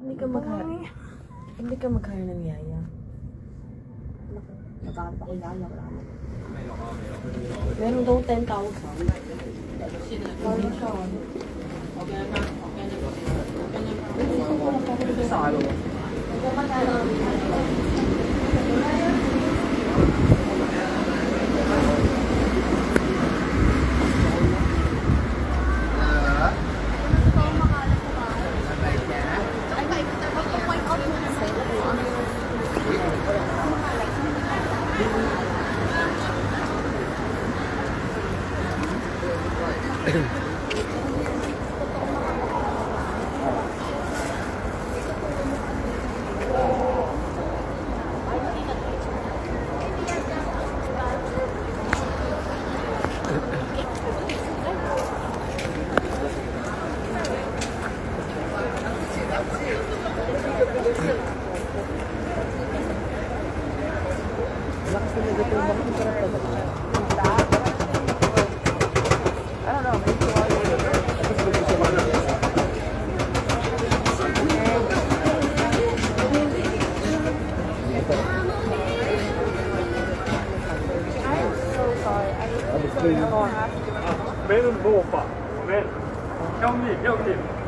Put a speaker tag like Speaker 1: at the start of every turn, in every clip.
Speaker 1: Hindi ka hindi ka mag-hire ng yaya.
Speaker 2: Nagkakalap ako yaya, wala naman.
Speaker 1: Meron daw 10,000.
Speaker 3: 매는 뭐 오빠? 매 형님 형님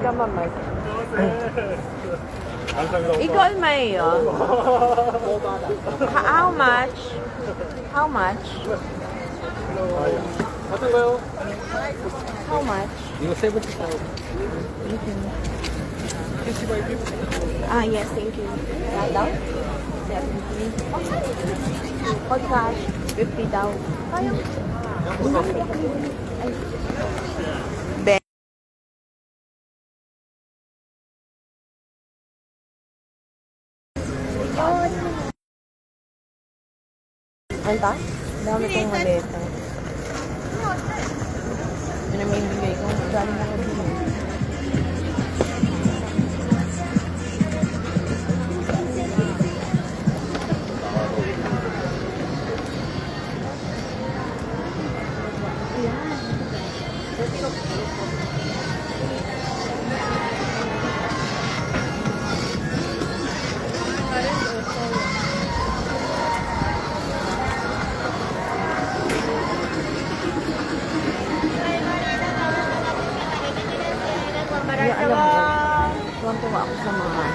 Speaker 1: Ikaman may.
Speaker 3: 감사합니다
Speaker 1: Ikaw may yun. How much? How much?
Speaker 3: 같은가요?
Speaker 1: How much?
Speaker 3: 이거 세븐티 타고
Speaker 1: Ah, yes, thank you. Daw? 70. Pag cash, 50 daw. Kayang. Ay. Ben. Anta? Dami kong maleta. Ano may bigay ko? Dami na nabili. Kaya alam mo, tuwang-tuwa ako sa mga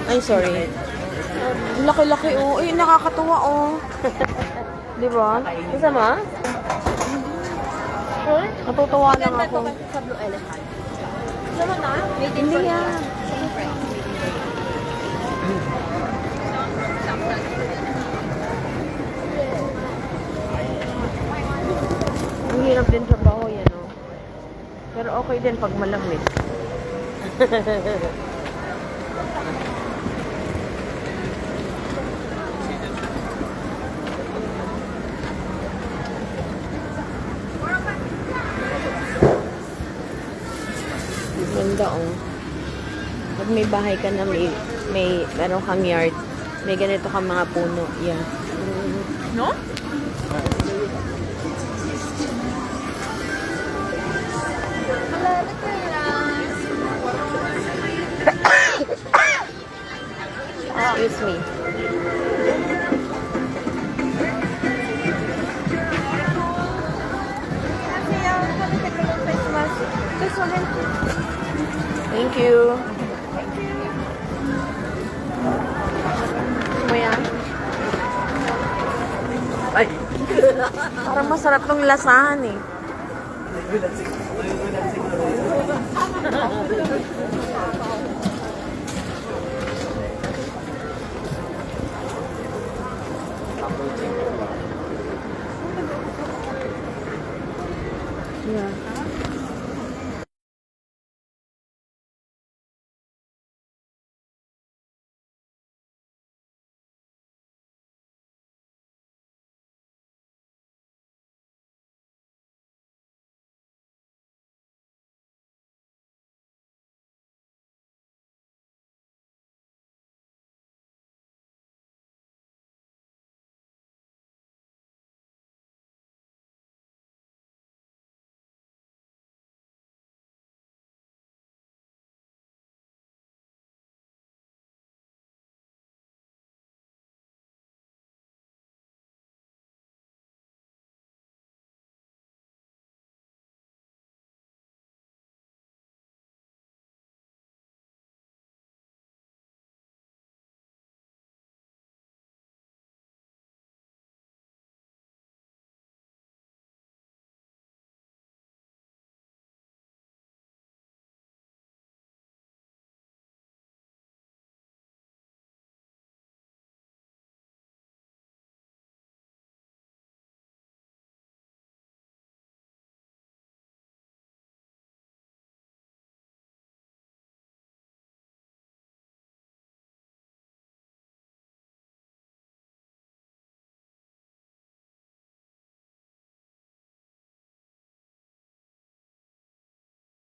Speaker 1: Ay, sorry. Ang laki-laki, oh. Ay, nakakatuwa, oh. Di ba? Kasama? Natutuwa lang ako.
Speaker 2: Sa Blue Elephant.
Speaker 1: Sama na? Hindi yan. Ang hirap din trabaho yan, oh. Pero okay din pag malamig. Ganda, oh. Pag may bahay ka na meron kang yard, may ganito kang mga puno. Yan. No? Excuse me. Thank you. Mo yan? Ay. Parang masarap tong lasahan eh.